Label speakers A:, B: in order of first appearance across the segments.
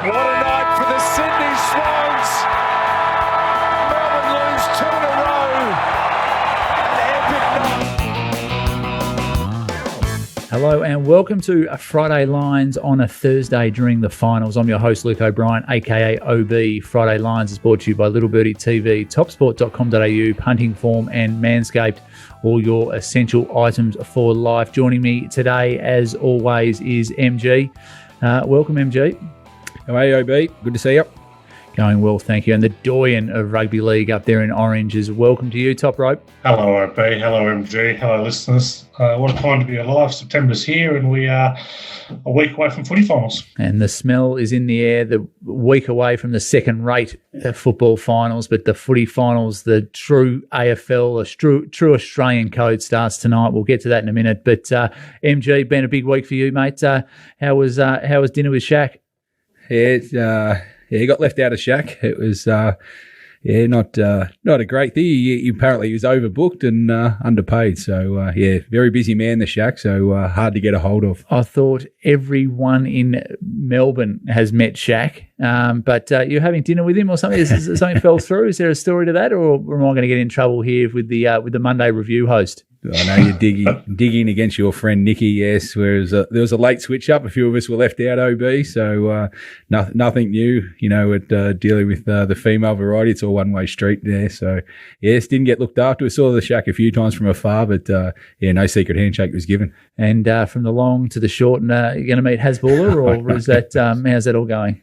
A: What a night for the Sydney Swans. Melbourne lose 2 in a row. An epic night.
B: Hello and welcome to Friday Lines on a Thursday during the finals. I'm your host, Luke O'Brien, aka OB. Friday Lines is brought to you by Little Birdie TV, topsport.com.au, Punting Form and Manscaped, all your essential items for life. Joining me today, as always, is MG. Welcome, MG.
C: How are you, OB? Good to see you.
B: Going well, thank you. And the doyen of rugby league up there in Orange is welcome to you, Toprope.
D: Hello, OB. Hello, MG. Hello, listeners. What a time to be alive. September's here and we are a week away from footy finals.
B: And the smell is in the air, the week away from the second-rate football finals, but the footy finals, the true AFL, true Australian code starts tonight. We'll get to that in a minute. But MG, been a big week for you, mate. How was dinner with Shaq?
C: Yeah, he got left out of Shaq. It was, not a great thing. He apparently was overbooked and underpaid. So, very busy man, the Shaq. So hard to get a hold of.
B: I thought everyone in Melbourne has met Shaq, but you're having dinner with him or something? Is something fell through? Is there a story to that, or am I going to get in trouble here with the Monday Review host?
C: I know you're digging against your friend Nicky, yes, whereas there was a late switch up. A few of us were left out, OB, so nothing new, at dealing with the female variety. It's all one-way street there. So, yes, didn't get looked after. We saw the Shack a few times from afar, but, no secret handshake was given.
B: And from the long to the short, you're going to meet Hasbulla, or is that how's that all going?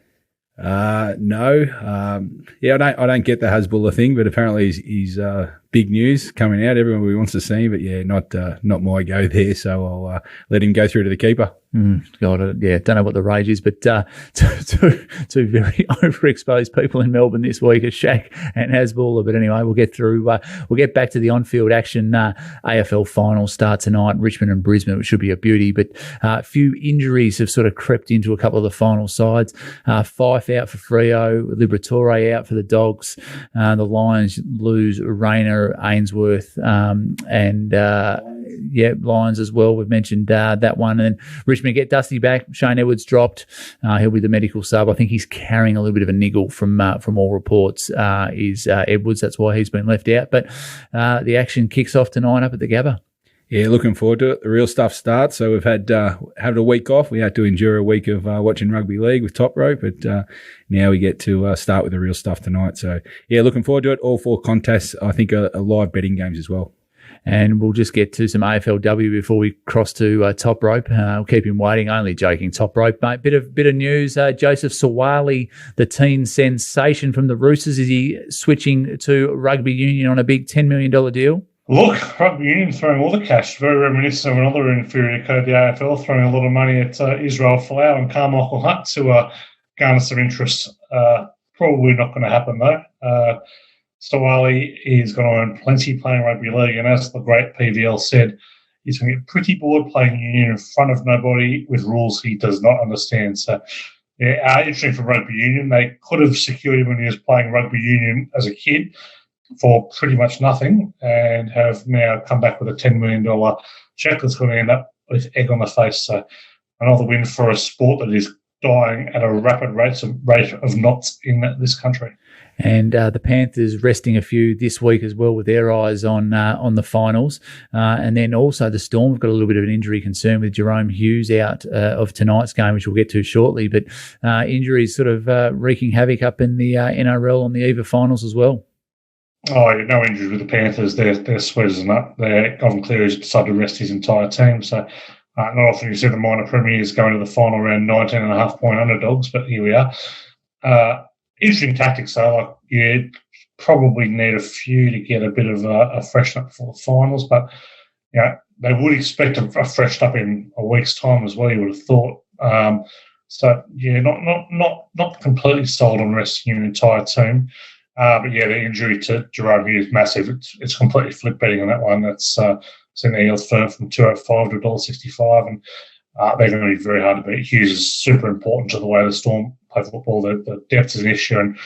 C: No. I don't get the Hasbulla thing, but apparently he's big news coming out. Everyone wants to see him, but not my go there. So I'll let him go through to the keeper.
B: God, don't know what the rage is, but two very overexposed people in Melbourne this week are Shaq and Hasbulla. But anyway, we'll get through. We'll get back to the on-field action. AFL finals start tonight, Richmond and Brisbane, which should be a beauty. But a few injuries have sort of crept into a couple of the final sides. Fife out for Freo, Liberatore out for the Dogs. The Lions lose Rayner, Ainsworth, and Lions as well. We've mentioned that one. And then Richmond get Dusty back. Shane Edwards dropped. He'll be the medical sub. I think he's carrying a little bit of a niggle from all reports. Is Edwards? That's why he's been left out. But the action kicks off tonight up at the Gabba.
C: Yeah, looking forward to it. The real stuff starts. So we've had a week off. We had to endure a week of watching rugby league with Toprope, but now we get to start with the real stuff tonight. So, looking forward to it. All 4 contests, I think, are live betting games as well.
B: And we'll just get to some AFLW before we cross to Toprope. We'll keep him waiting. Only joking, Toprope, mate. Bit of news. Joseph Sawali, the teen sensation from the Roosters, is he switching to rugby union on a big $10 million deal?
D: Look, rugby union throwing all the cash. Very reminiscent of another inferior code, the AFL, throwing a lot of money at Israel Folau and Carmichael Hutt to garner some interest. Probably not going to happen, though. Sawali is going to earn plenty playing rugby league, and as the great PVL said, he's going to get pretty bored playing union in front of nobody with rules he does not understand. So, interesting for rugby union. They could have secured him when he was playing rugby union as a kid for pretty much nothing, and have now come back with a $10 million check that's going to end up with egg on the face. So, another win for a sport that is dying at a rapid rate of knots in this country.
B: And the Panthers resting a few this week as well with their eyes on the finals. And then also the Storm have got a little bit of an injury concern with Jerome Hughes out of tonight's game, which we'll get to shortly. But injuries sort of wreaking havoc up in the NRL on the eve of finals as well.
D: Oh, no injuries with the Panthers. They're sweet as a nut. Gavin Cleary's decided to rest his entire team. So not often you see the minor premiers going to the final round 19.5-point underdogs, but here we are. Interesting tactics, though. You probably need a few to get a bit of a freshen up for the finals, but they would expect a freshen up in a week's time as well, you would have thought. Not completely sold on resting your entire team. But the injury to Jerome Hughes is massive. It's completely flip betting on that one. That's seen the Eels firm from $2.05 to $1.65, and they're going to be very hard to beat. Hughes is super important to the way the Storm play football. The depth is an issue, and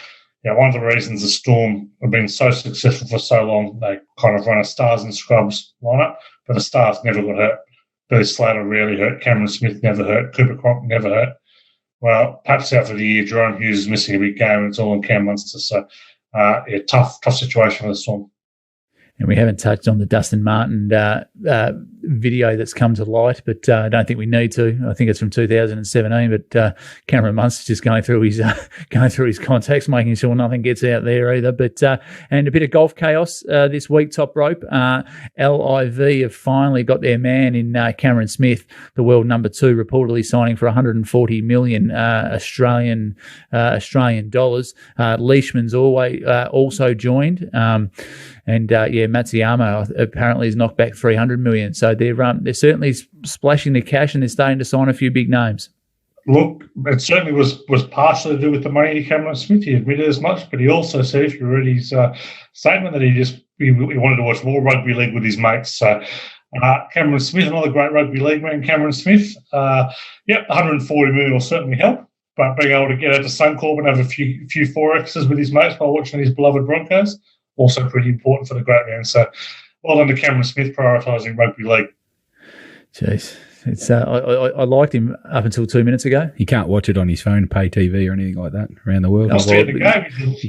D: one of the reasons the Storm have been so successful for so long, they kind of run a stars and scrubs lineup, but the stars never got hurt. Billy Slater rarely hurt. Cameron Smith never hurt. Cooper Cronk never hurt. Well, perhaps out for the year. Jerome Hughes is missing a big game, and it's all on Cam Munster. So, tough situation for the Storm.
B: And we haven't touched on the Dustin Martin video that's come to light, but I don't think we need to. I think it's from 2017, but Cameron Munster's just going through his contacts, making sure nothing gets out there either. But and a bit of golf chaos this week. Toprope, LIV have finally got their man in Cameron Smith, the world number 2, reportedly signing for 140 million Australian dollars. Leishman's also joined. Matsuyama apparently has knocked back 300 million. So they're certainly splashing the cash, and they're starting to sign a few big names.
D: Look, it certainly was partially to do with the money to Cameron Smith. He admitted as much, but he also said, if you read his statement, that he wanted to watch more rugby league with his mates. So Cameron Smith, another great rugby league man, Cameron Smith. 140 million will certainly help. But being able to get out to Suncorp and have a few Forexes with his mates while watching his beloved Broncos, also pretty important for the great man. So well done to Cameron Smith prioritising rugby league.
B: Jeez. It's I liked him up until 2 minutes ago.
C: He can't watch it on his phone, pay TV or anything like that around the world.
B: You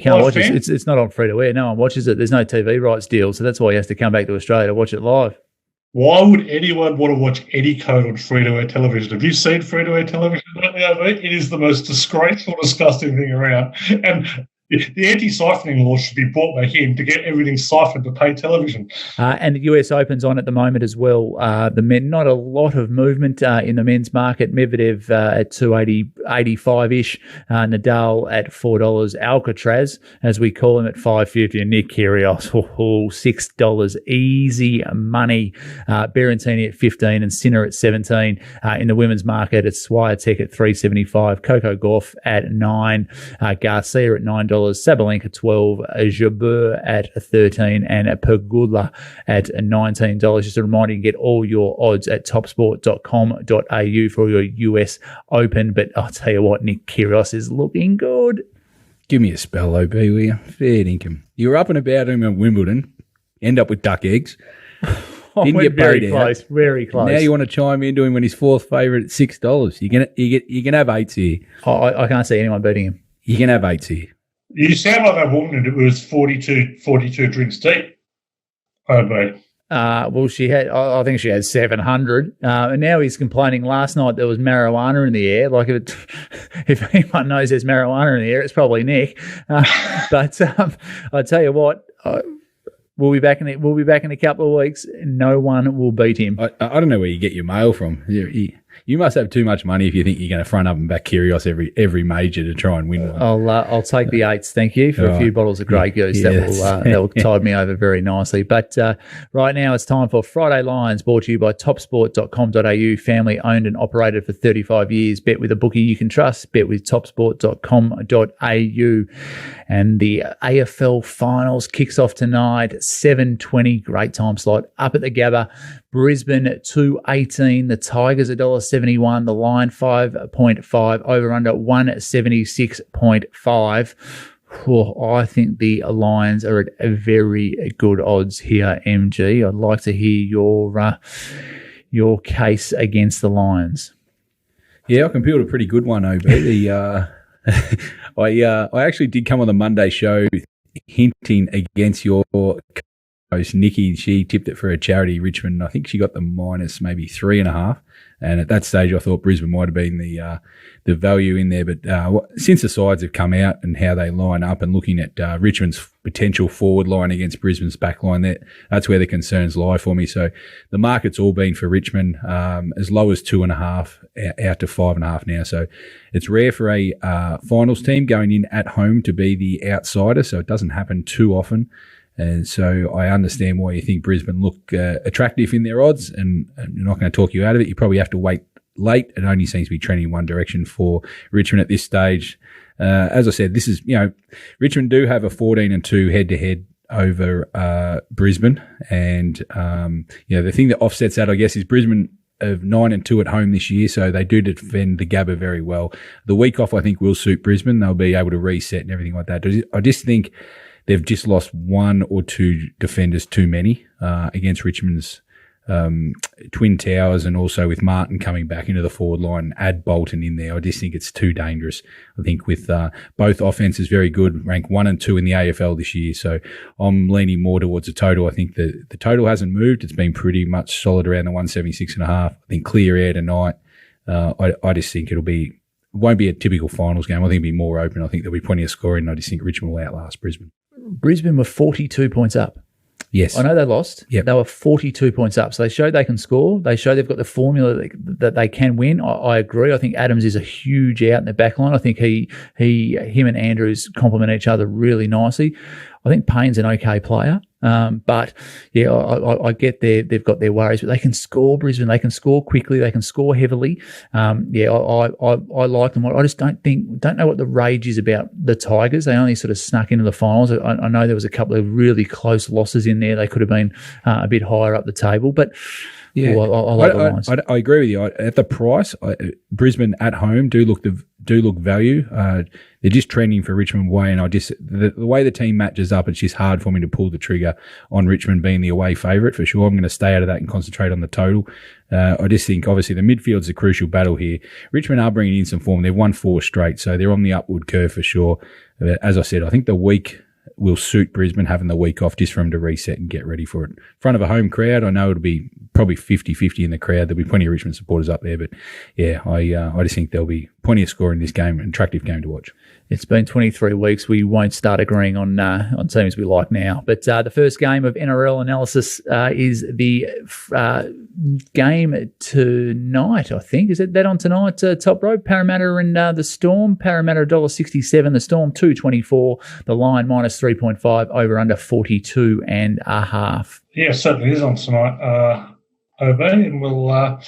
B: can't watch it. It's not on free to air. No one watches it. There's no TV rights deal, so that's why he has to come back to Australia to watch it live.
D: Why would anyone want to watch any code on free-to-air television? Have you seen free-to-air television lately, It is the most disgraceful, disgusting thing around. And the anti-siphoning law should be brought back in to get everything siphoned to pay television.
B: And the US Open's on at the moment as well. The men, not a lot of movement in the men's market. Medvedev at 285-ish. Nadal at $4. Alcatraz, as we call him, at $5.50. And Nick Kyrgios, $6. Easy money. Berrettini at 15 and Sinner at 17. In the women's market, it's Swiatek at $3.75. Coco Gauff at $9. Garcia at $9. Sabalenka 12, Jabeur at 13, and Pegula at $19. Just a reminder, you can get all your odds at topsport.com.au for your US Open. But I'll tell you what, Nick Kyrgios is looking good.
C: Give me a spell, OB, will you? Fair dinkum. You were up and about him at Wimbledon, end up with duck eggs. Didn't get
B: very close, very close.
C: Now you want to chime into him when he's fourth favourite at $6. You can have eights here.
B: I can't see anyone beating him.
C: You can have eights here.
D: You sound like that woman and it was 42 drinks deep. OB.
B: Well, I think she had 700. And now he's complaining last night there was marijuana in the air. Like, if anyone knows there's marijuana in the air, it's probably Nick. But I tell you what, we'll be back in a couple of weeks. No one will beat him.
C: I don't know where you get your mail from. You must have too much money if you think you're going to front up and back Kyrgios every major to try and win one.
B: I'll take the eights, thank you, for a few bottles of Grey Goose. Yes. That will tide me over very nicely. But right now it's time for Friday Lions, brought to you by topsport.com.au, family owned and operated for 35 years. Bet with a bookie you can trust. Bet with topsport.com.au. And the AFL finals kicks off tonight, 7:20, great time slot, up at the Gabba. Brisbane 2.18, the Tigers $1.71, the line 5.5, over under 176.5. I think the Lions are at a very good odds here, MG. I'd like to hear your case against the Lions.
C: Yeah, I can build a pretty good one, OB. I actually did come on the Monday show hinting against your host, Nikki. She tipped it for a charity, Richmond. I think she got the minus maybe 3.5. And at that stage, I thought Brisbane might have been the value in there. But since the sides have come out and how they line up, and looking at Richmond's potential forward line against Brisbane's back line, that's where the concerns lie for me. So the market's all been for Richmond as low as 2.5 out to 5.5 now. So it's rare for a finals team going in at home to be the outsider. So it doesn't happen too often. And so I understand why you think Brisbane look attractive in their odds, and you're not going to talk you out of it. You probably have to wait late. It only seems to be trending one direction for Richmond at this stage. As I said, this is, Richmond do have a 14-2 head-to-head over Brisbane. And, the thing that offsets that, I guess, is Brisbane of 9-2 at home this year, so they do defend the Gabba very well. The week off, I think, will suit Brisbane. They'll be able to reset and everything like that. I just think they've just lost one or two defenders too many against Richmond's Twin Towers, and also with Martin coming back into the forward line, add Bolton in there. I just think it's too dangerous. I think with both offenses very good, ranked 1 and 2 in the AFL this year. So I'm leaning more towards a total. I think the total hasn't moved. It's been pretty much solid around the 176.5. I think clear air tonight. I just think it won't be a typical finals game. I think it'll be more open. I think there'll be plenty of scoring. I just think Richmond will outlast Brisbane.
B: Brisbane were 42 points up.
C: Yes.
B: I know they lost.
C: Yep.
B: They were 42 points up. So they showed they can score. They show they've got the formula that they can win. I agree. I think Adams is a huge out in the back line. I think him and Andrews complement each other really nicely. I think Payne's an okay player. But yeah, I get they've got their worries, but they can score, Brisbane. They can score quickly. They can score heavily. I like them. I just don't know what the rage is about the Tigers. They only sort of snuck into the finals. I know there was a couple of really close losses in there. They could have been a bit higher up the table, but yeah, I like the Lions.
C: I agree with you. At the price, Brisbane at home do look value. They're just trending for Richmond way, and the way the team matches up, it's just hard for me to pull the trigger on Richmond being the away favourite for sure. I'm going to stay out of that and concentrate on the total. I just think obviously the midfield's a crucial battle here. Richmond are bringing in some form. They've won 4 straight, so they're on the upward curve for sure. As I said, I think the week will suit Brisbane, having the week off just for them to reset and get ready for it. In front of a home crowd, I know it'll be probably 50-50 in the crowd. There'll be plenty of Richmond supporters up there, but yeah, I just think there'll be plenty of score in this game, an attractive game to watch.
B: It's been 23 weeks. We won't start agreeing on teams we like now. But the first game of NRL analysis is the game tonight, I think. Is it that on tonight? Toprope, Parramatta and the Storm. Parramatta $1.67, the Storm $2.24, the line -3.5, over under 42.5.
D: Yeah, it certainly is on tonight, OB, and we'll...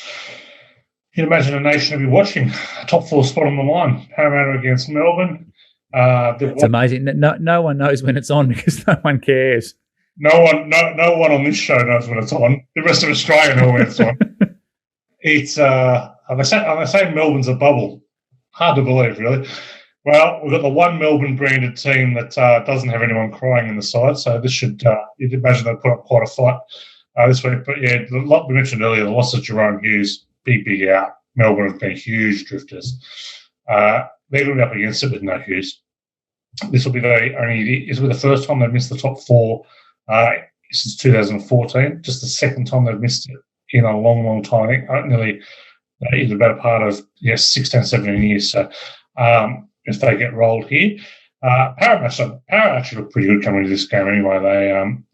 D: You'd imagine a nation will be watching. Top 4 spot on the line. Parramatta against Melbourne.
B: It's amazing. No one knows when it's on because no one cares.
D: No one on this show knows when it's on. The rest of Australia know when it's on. It's they say Melbourne's a bubble. Hard to believe, really. Well, we've got the one Melbourne branded team that doesn't have anyone crying in the side, so this should you'd imagine they'll put up quite a fight this week. But yeah, like we mentioned earlier, the loss of Jerome Hughes. Big out. Melbourne have been huge drifters. They're going to be up against it with no Hughes. This will be the first time they've missed the top 4 since 2014. Just the second time they've missed it in a long time. I think nearly in the better part of 16, 17 years. So if they get rolled here, Parramatta actually look pretty good coming into this game anyway.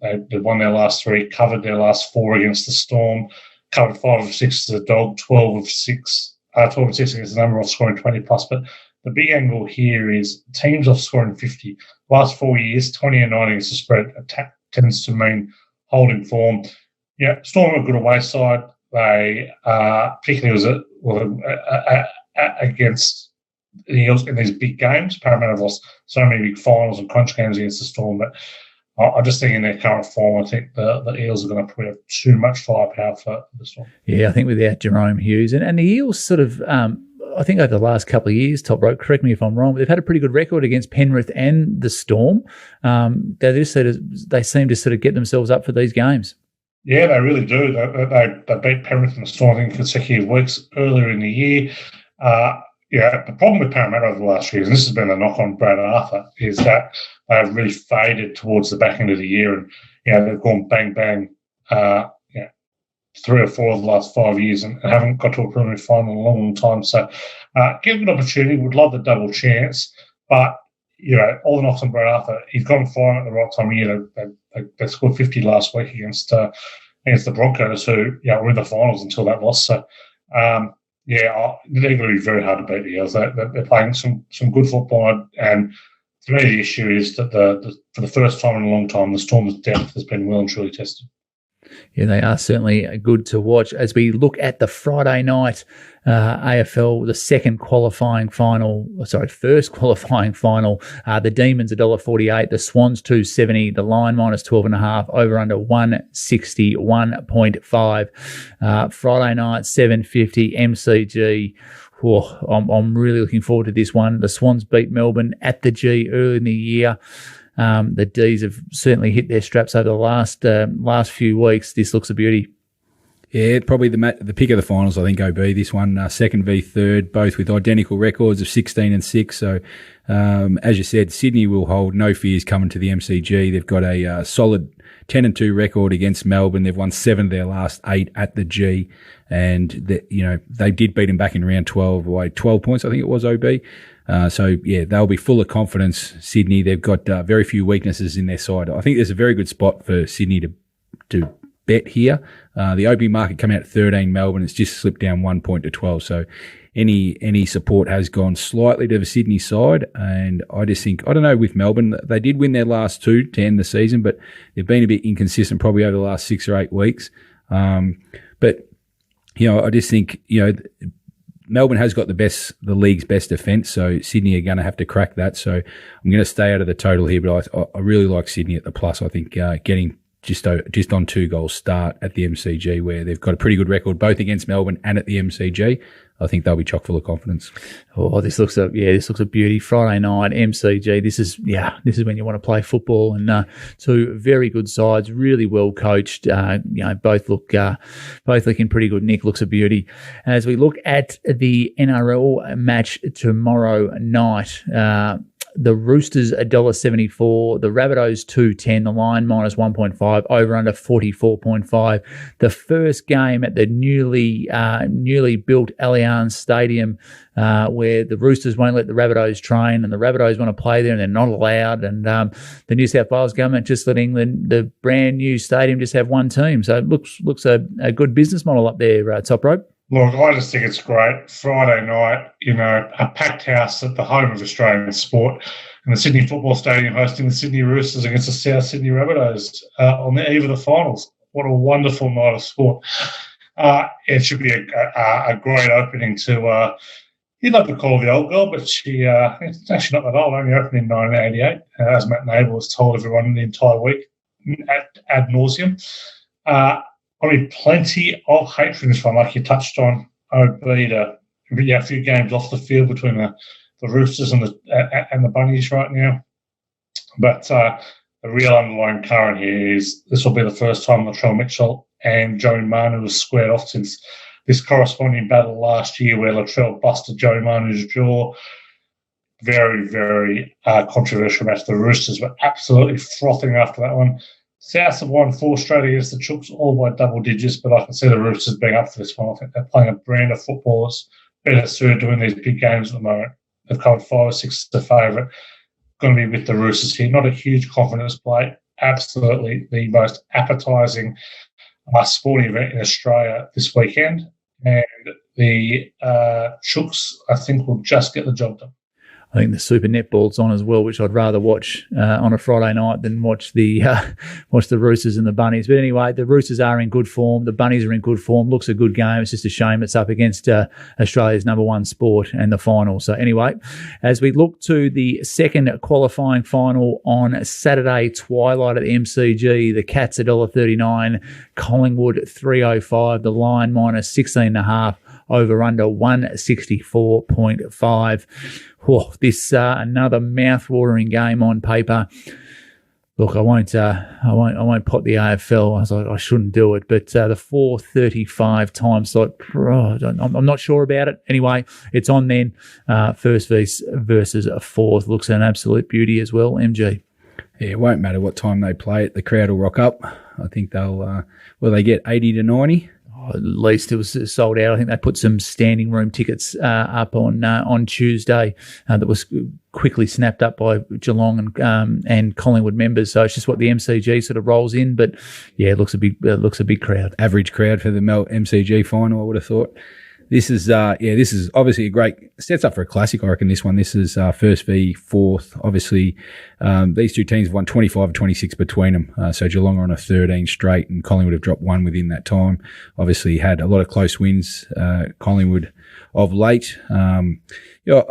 D: They won their last 3, covered their last 4 against the Storm. Covered 5 of 6 to the Dog, 12 of 6 against the number off scoring 20 plus. But the big angle here is teams off scoring 50. Last 4 years, 20 and 9 against the spread. Attack tends to mean holding form. Yeah, Storm are a good away side. They particularly against the Eels in these big games. Parramatta have lost so many big finals and crunch games against the Storm, but I just think in their current form, I think the Eels are going to put up too much firepower for the Storm. Yeah,
B: I think without Jerome Hughes. And the Eels sort of, I think over the last couple of years, Toprope, correct me if I'm wrong, but they've had a pretty good record against Penrith and the Storm. They seem to sort of get themselves up for these games.
D: Yeah, they really do. They beat Penrith and the Storm in consecutive weeks earlier in the year. The problem with Parramatta over the last few years, and this has been a knock on Brad Arthur, is that they've really faded towards the back end of the year, and they've gone bang 3 or 4 of the last 5 years and haven't got to a preliminary final in a long time. So, give them an opportunity. Would love the double chance, but all the knocks on Brad Arthur, he's gone fine at the right time of year. They scored 50 last week against the Broncos, who were in the finals until that loss. So. They're going to be very hard to beat the Eels. They're playing some good football, and to me the issue is that for the first time in a long time, the Storm's depth has been well and truly tested.
B: Yeah, they are certainly good to watch. As we look at the Friday night AFL, the first qualifying final, the Demons $1.48, the Swans $2.70, the line -12.5, over under 161.5. Friday night 7:50 MCG. I'm really looking forward to this one. The Swans beat Melbourne at the G early in the year. The D's have certainly hit their straps over the last few weeks. This looks a beauty.
C: Yeah, probably the pick of the finals, I think, OB. This one, second v third, both with identical records of 16 and 6. So, as you said, Sydney will hold no fears coming to the MCG. They've got a solid 10 and 2 record against Melbourne. They've won 7 of their last 8 at the G. And, they did beat them back in round 12 by 12 points, I think it was, OB. So, they'll be full of confidence, Sydney. They've got very few weaknesses in their side. I think there's a very good spot for Sydney to bet here. The OB market coming out at 13, Melbourne, it's just slipped down 1 point to 12. So any support has gone slightly to the Sydney side. And I just think, I don't know, with Melbourne, they did win their last 2 to end the season, but they've been a bit inconsistent probably over the last 6 or 8 weeks. But I just think, Melbourne has got the league's best defence, so Sydney are going to have to crack that. So I'm going to stay out of the total here, but I really like Sydney at the plus. I think getting just on 2 goals start at the MCG, where they've got a pretty good record both against Melbourne and at the MCG. I think they'll be chock full of confidence.
B: Oh, this looks a beauty. Friday night MCG. This is when you want to play football, and 2 very good sides, really well coached. Both looking pretty good. Nick, looks a beauty. As we look at the NRL match tomorrow night. The Roosters $1.74, the Rabbitohs $2.10, the line -1.5, over under 44.5. The first game at the newly built Allianz Stadium, where the Roosters won't let the Rabbitohs train, and the Rabbitohs want to play there, and they're not allowed. And the New South Wales government just letting the brand new stadium just have one team. So it looks a good business model up there, Toprope.
D: Look, I just think it's great. Friday night, a packed house at the home of Australian sport, and the Sydney Football Stadium hosting the Sydney Roosters against the South Sydney Rabbitohs on the eve of the finals. What a wonderful night of sport. It should be a great opening to, you'd love to call her the old girl, but it's actually not that old, only opened in 1988, as Matt Nable has told everyone the entire week ad nauseum. Plenty of hate for this one, like you touched on, OB. A few games off the field between the Roosters and the Bunnies right now. But the real underlying current here is this will be the first time Latrell Mitchell and Joey Manu was squared off since this corresponding battle last year where Latrell busted Joey Manu's jaw. Very, very controversial match. The Roosters were absolutely frothing after that one. South have won 4 straight against the Chooks, all by double digits, but I can see the Roosters being up for this one. I think they're playing a brand of football that's better suited to win these big games at the moment. They've covered 5 or 6 as a favourite. Going to be with the Roosters here. Not a huge confidence play. Absolutely the most appetising sporting event in Australia this weekend. And the Chooks, I think, will just get the job done.
B: I think the Super Netball's on as well, which I'd rather watch on a Friday night than watch the Roosters and the Bunnies. But anyway, the Roosters are in good form. The Bunnies are in good form. Looks a good game. It's just a shame it's up against Australia's number 1 sport and the final. So anyway, as we look to the second qualifying final on Saturday twilight at the MCG, the Cats $1.39, Collingwood $3.05, the line -16.5, over under 164.5. Oh, this another mouth-watering game on paper. Look, I won't pot the AFL. I was like, I shouldn't do it, but the 4:35 time slot, I'm not sure about it. Anyway, it's on then. First versus a fourth looks an absolute beauty as well. MG.
C: Yeah, it won't matter what time they play it. The crowd will rock up. I think they'll. They get 80 to 90.
B: At least it was sold out. I think they put some standing room tickets up on Tuesday that was quickly snapped up by Geelong and Collingwood members. So it's just what the MCG sort of rolls in. But yeah, it looks a big crowd.
C: Average crowd for the MCG final, I would have thought. This is obviously a great, sets up for a classic, I reckon, this one. This is first v fourth. Obviously, these 2 teams have won 25 or 26 between them. So Geelong are on a 13 straight and Collingwood have dropped 1 within that time. Obviously had a lot of close wins, Collingwood of late. Yeah,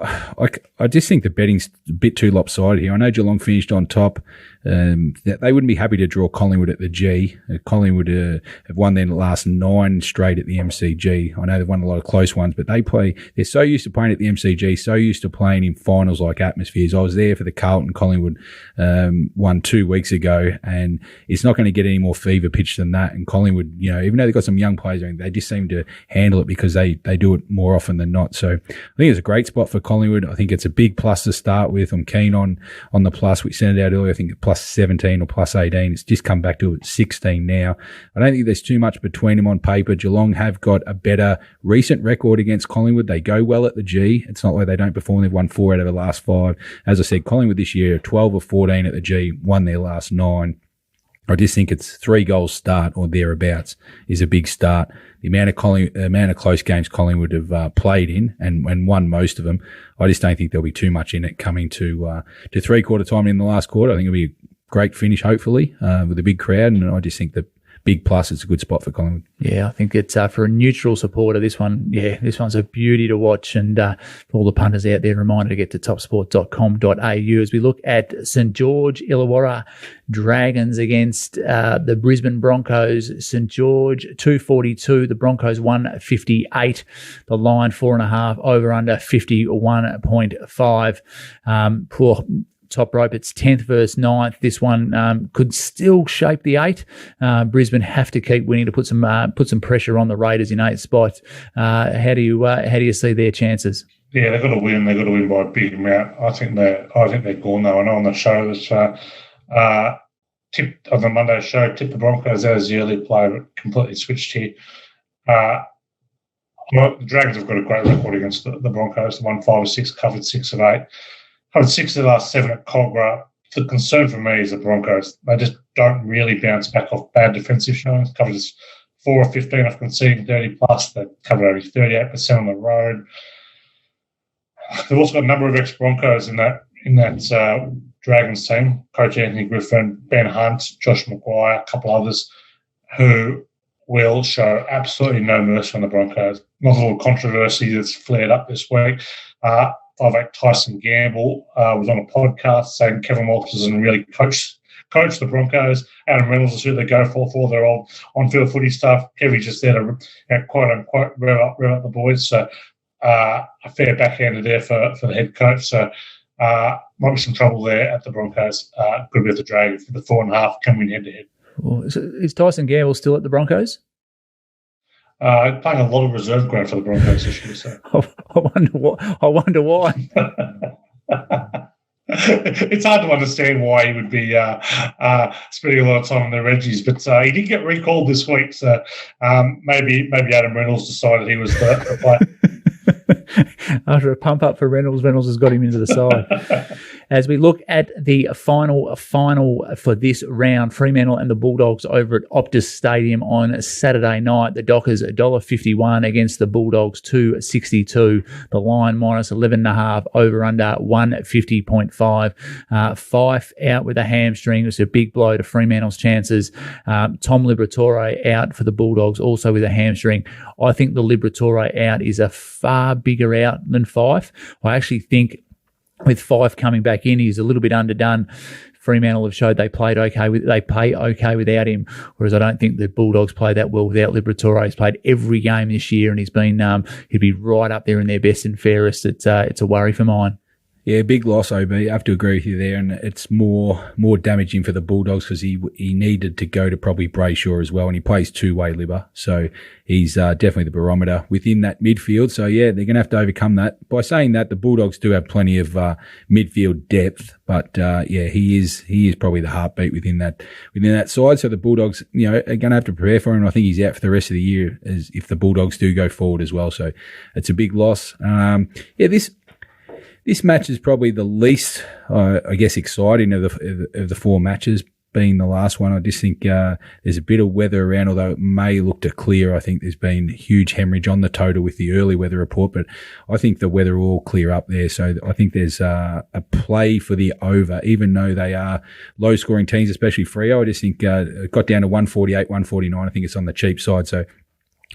C: I just think the betting's a bit too lopsided here. I know Geelong finished on top. They wouldn't be happy to draw Collingwood at the G. Collingwood have won their last 9 straight at the MCG. I know they've won a lot of close ones, but they're so used to playing at the MCG, so used to playing in finals like atmospheres. I was there for the Carlton Collingwood one 2 weeks ago, and it's not going to get any more fever pitch than that. And Collingwood, even though they've got some young players, they just seem to handle it because they do it more often than not. So I think it's a great spot for Collingwood. I think it's a big plus to start with. I'm keen on the plus. We sent it out earlier, I think plus 17 or plus 18. It's just come back to 16 now. I don't think there's too much between them on paper. Geelong have got a better recent record against Collingwood. They go well at the G. It's not like they don't perform. They've won 4 out of the last 5. As I said, Collingwood this year, 12 or 14 at the G, won their last 9. I just think it's 3 goals start or thereabouts is a big start. The amount of close games Collingwood have played in and won most of them, I just don't think there'll be too much in it coming to 3-quarter time in the last quarter. I think it'll be a great finish, hopefully, with a big crowd, and I just think the big plus, it's a good spot for Collingwood.
B: Yeah, I think it's for a neutral supporter, this one's a beauty to watch. And for all the punters out there, reminder to get to topsport.com.au as we look at St. George-Illawarra Dragons against the Brisbane Broncos. St. George 242, the Broncos 158. The line 4.5, over under 51.5. Poor Toprope, it's 10th versus 9th. This one could still shape the 8. Brisbane have to keep winning to put some pressure on the Raiders in 8th spot. How do you see their chances?
D: Yeah, they've got to win. They've got to win by a big amount. I think they're gone though. I know on the show tipped on the Monday show, tipped the Broncos out as the early play, but completely switched here. The Dragons have got a great record against the Broncos. They won 5 or 6, covered 6 of 8. Covered 6 of the last 7 at Cogra. The concern for me is the Broncos. They just don't really bounce back off bad defensive showings. Covered 4 or 15 off conceding 30 plus. They covered only 38% on the road. They've also got a number of ex-Broncos in that Dragons team. Coach Anthony Griffin, Ben Hunt, Josh Maguire, a couple others who will show absolutely no mercy on the Broncos. Not a little controversy that's flared up this week. 5'8" Tyson Gamble was on a podcast saying Kevin Walsh doesn't really coach the Broncos. Adam Reynolds is who they go for their old on-field footy stuff. Kevin's just there to quote-unquote rev up the boys. So a fair backhander there for the head coach. So might be some trouble there at the Broncos. Could be at the Dragons for the 4.5 coming head-to-head.
B: Well, is Tyson Gamble still at the Broncos?
D: Playing a lot of reserve ground for the Broncos this year. So.
B: I wonder why.
D: It's hard to understand why he would be spending a lot of time on the Reggies, but he did get recalled this week. So maybe Adam Reynolds decided he was the player.
B: After a pump up for Reynolds has got him into the side. As we look at the final for this round, Fremantle and the Bulldogs over at Optus Stadium on Saturday night. The Dockers $1.51 against the Bulldogs $2.62. The line minus 11.5, over under 150.5. Fife out with a hamstring. It's a big blow to Fremantle's chances. Tom Liberatore out for the Bulldogs, also with a hamstring. I think the Liberatore out is a far bigger out than Fife. I actually think with Fife coming back in, he's a little bit underdone. Fremantle have showed they play okay without him, whereas I don't think the Bulldogs play that well without Liberatore. He's played every game this year, and he'd be right up there in their best and fairest. It's a worry for mine.
C: Yeah, big loss, OB. I have to agree with you there, and it's more damaging for the Bulldogs because he needed to go to probably Brayshaw as well, and he plays two-way Libba, so he's definitely the barometer within that midfield. So yeah, they're going to have to overcome that. By saying that, the Bulldogs do have plenty of midfield depth, but yeah, he is probably the heartbeat within that side. So the Bulldogs, are going to have to prepare for him. I think he's out for the rest of the year as if the Bulldogs do go forward as well. So it's a big loss. This match is probably the least, exciting of the 4 matches, being the last one. I just think there's a bit of weather around, although it may look to clear. I think there's been huge hemorrhage on the total with the early weather report, but I think the weather will clear up there. So I think there's a play for the over, even though they are low-scoring teams, especially Freo. I just think it got down to 148, 149. I think it's on the cheap side. So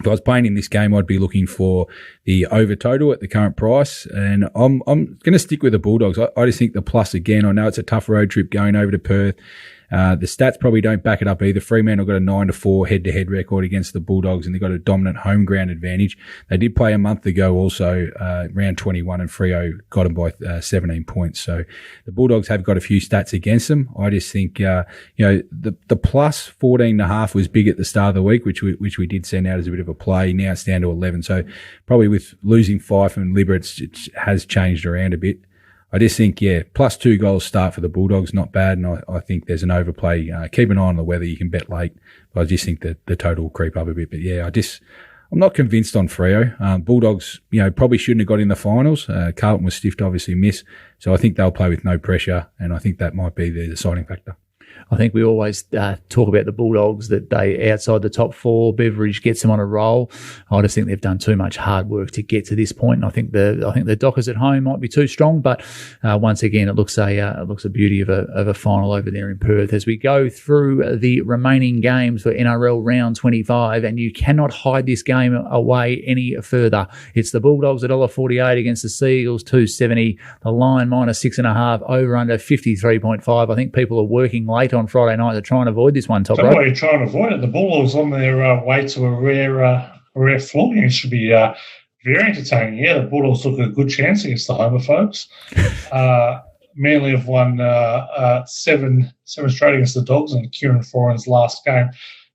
C: if I was playing in this game, I'd be looking for the over total at the current price, and I'm going to stick with the Bulldogs. I just think the plus again. I know it's a tough road trip going over to Perth. The stats probably don't back it up either. Fremantle got a 9-4 head-to-head record against the Bulldogs, and they've got a dominant home ground advantage. They did play a month ago also, round 21, and Freo got them by 17 points. So the Bulldogs have got a few stats against them. I just think, the plus 14.5 was big at the start of the week, which we did send out as a bit of a play. Now it's down to 11. So probably with losing Fife and Libba, it has changed around a bit. I just think, plus 2 goals start for the Bulldogs, not bad. And I think there's an overplay. Keep an eye on the weather. You can bet late. But I just think that the total will creep up a bit. But I'm not convinced on Freo. Bulldogs, probably shouldn't have got in the finals. Carlton was stiff to obviously miss. So I think they'll play with no pressure. And I think that might be the deciding factor.
B: I think we always talk about the Bulldogs, that they outside the top 4, Beveridge gets them on a roll. I just think they've done too much hard work to get to this point. And I think the Dockers at home might be too strong, but once again, it looks a beauty of a final over there in Perth. As we go through the remaining games for NRL round 25, and you cannot hide this game away any further. It's the Bulldogs at $1.48 against the Seagulls, $2.70. The line -6.5, over under 53.5. I think people are working late on Friday night to try and avoid this one, Toprope.
D: That's why you're trying to avoid it. The Bulldogs on their way to a rare flogging. It should be very entertaining. Yeah, the Bulldogs look a good chance against the homophobes. Manly have won 7 straight against the Dogs in Kieran Foran's last game.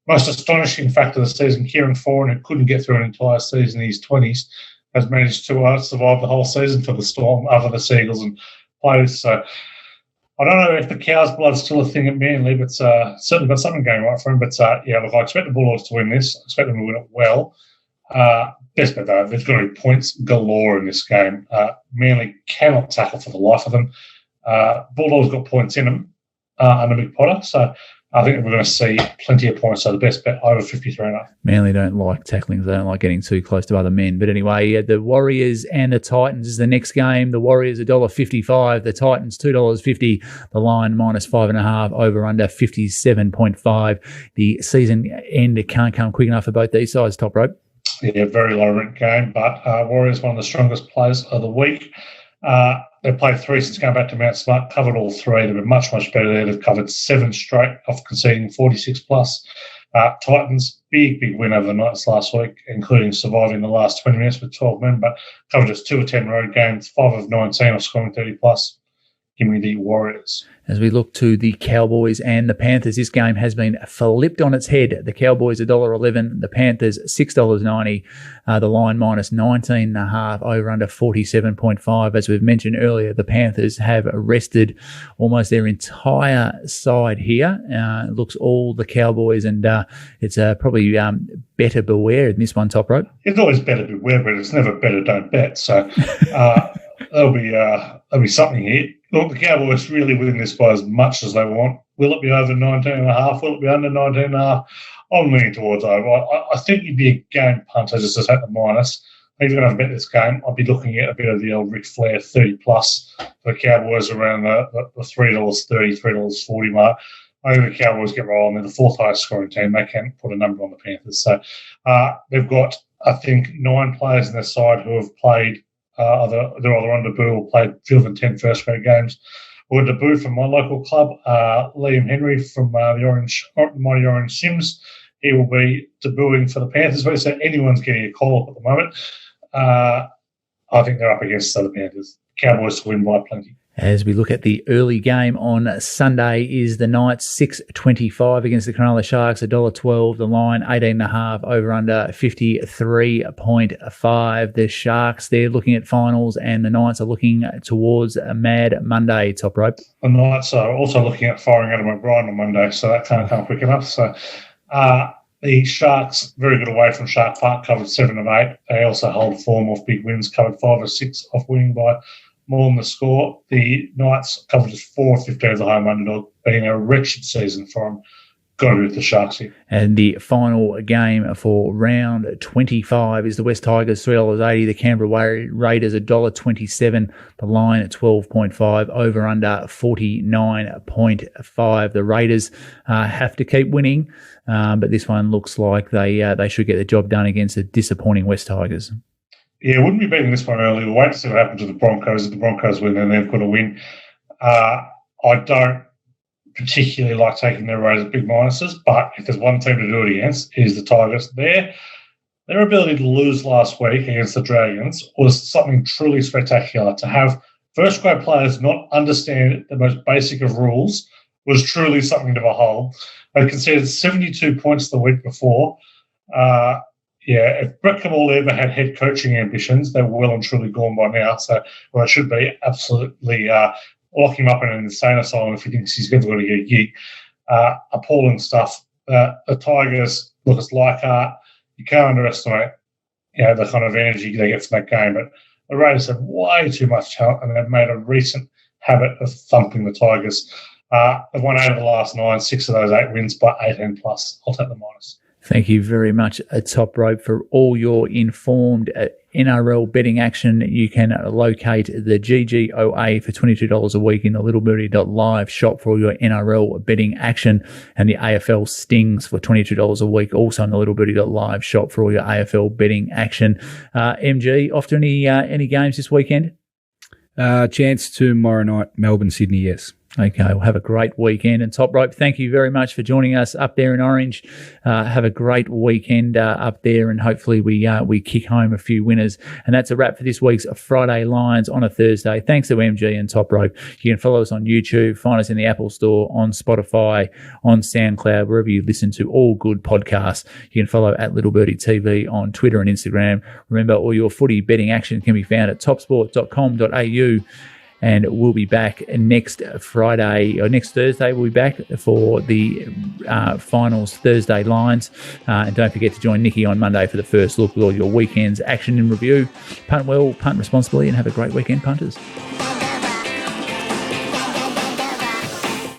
D: Most astonishing fact of the season, Kieran Foran, who couldn't get through an entire season in his 20s, has managed to survive the whole season for the Storm, other the Seagulls and players. So I don't know if the cow's blood's still a thing at Manly, but certainly got something going right for him. But, I expect the Bulldogs to win this. I expect them to win it well. Best bet, though, there's going to be points galore in this game. Manly cannot tackle for the life of them. Bulldogs got points in them under Mick Potter, so I think we're going to see plenty of points. So the best bet over 53.5. Manly
B: don't like tackling. They don't like getting too close to other men. But anyway, the Warriors and the Titans is the next game. The Warriors $1.55. The Titans $2.50. The line -5.5. Over under 57.5. The season end can't come quick enough for both these sides. Toprope.
D: Yeah, very low rent game. But Warriors, one of the strongest players of the week. They've played 3 since going back to Mount Smart, covered all 3. They've been much, much better there. They've covered 7 straight off conceding 46+. Titans, big win over the Knights last week, including surviving the last 20 minutes with 12 men, but covered just 2 of 10 road games, 5 of 19 off scoring 30+. Give me the Warriors.
B: As we look to the Cowboys and the Panthers, this game has been flipped on its head. The Cowboys $1.11, the Panthers $6.90. The line -19.5, over under 47.5. As we've mentioned earlier, the Panthers have arrested almost their entire side here. It looks all the Cowboys, and it's probably better beware in this one, Toprope.
D: It's always better beware, but it's never better don't bet. So there'll be something here. Look, the Cowboys really win this by as much as they want. Will it be over 19.5? Will it be under 19.5? I'm leaning towards over. I think you'd be a game punter just to take the minus. If you're going to bet this game, I'd be looking at a bit of the old Ric Flair 30+ for the Cowboys around the $3.30, $3.40 mark. I think the Cowboys get rolling. They're the 4th highest scoring team. They can put a number on the Panthers. So they've got, I think, 9 players in their side who have played they're either on debut or played fewer than 10 first-grade games. Or debut from my local club, Liam Henry from the Mighty Orange Sims. He will be debuting for the Panthers. So anyone's getting a call-up at the moment. I think they're up against the Panthers. Cowboys to win by plenty.
B: As we look at the early game on Sunday, is the Knights $6.25 against the Cronulla Sharks, $1.12. The line 18.5, over under 53.5. The Sharks, they're looking at finals, and the Knights are looking towards a Mad Monday. Toprope.
D: The Knights are also looking at firing Adam O'Brien on Monday, so that can't come quick enough. So the Sharks, very good away from Shark Park, covered 7 of 8. They also hold form off big wins, covered 5 of 6 off winning by more than the score. The Knights covered just 4 of 15 as a home underdog, being a wretched season for them. got to be with the Sharks here.
B: And the final game for round 25 is the West Tigers, $3.80. The Canberra Raiders, $1.27. The line at 12.5, over under 49.5. The Raiders have to keep winning, but this one looks like they should get the job done against the disappointing West Tigers.
D: Yeah, wouldn't be beating this one early. We'll wait to see what happens to the Broncos. If the Broncos win, then they've got to win. I don't particularly like taking their Raiders at big minuses, but if there's one team to do it against, it is the Tigers. Their ability to lose last week against the Dragons was something truly spectacular. To have first-grade players not understand the most basic of rules was truly something to behold. They conceded 72 points the week before. If Brett Caball ever had head coaching ambitions, they were well and truly gone by now. So, it should be absolutely lock him up in an insane asylum if he thinks he's ever going to get a gig. Appalling stuff. The Tigers, look, it's Leichhardt. You can't underestimate, the kind of energy they get from that game. But the Raiders have way too much talent, and they've made a recent habit of thumping the Tigers. They've won 8 of the last 9, 6 of those 8 wins by 18 plus. I'll take the minus.
B: Thank you very much, Toprope, for all your informed NRL betting action. You can locate the GGOA for $22 a week in the littlebirdie.live shop for all your NRL betting action, and the AFL Stings for $22 a week, also in the littlebirdie.live shop for all your AFL betting action. MG, off to any games this weekend?
C: Chance tomorrow night, Melbourne, Sydney, yes.
B: Okay, we'll have a great weekend. And Toprope, thank you very much for joining us up there in Orange. Have a great weekend up there, and hopefully we kick home a few winners. And that's a wrap for this week's Friday Lines on a Thursday. Thanks to MG and Toprope. You can follow us on YouTube, find us in the Apple Store, on Spotify, on SoundCloud, wherever you listen to all good podcasts. You can follow at Little Birdie TV on Twitter and Instagram. Remember, all your footy betting action can be found at topsport.com.au. And we'll be back next Thursday. We'll be back for the finals Thursday lines. And don't forget to join Nikki on Monday for the first look with all your weekend's action in review. Punt well, punt responsibly, and have a great weekend, punters.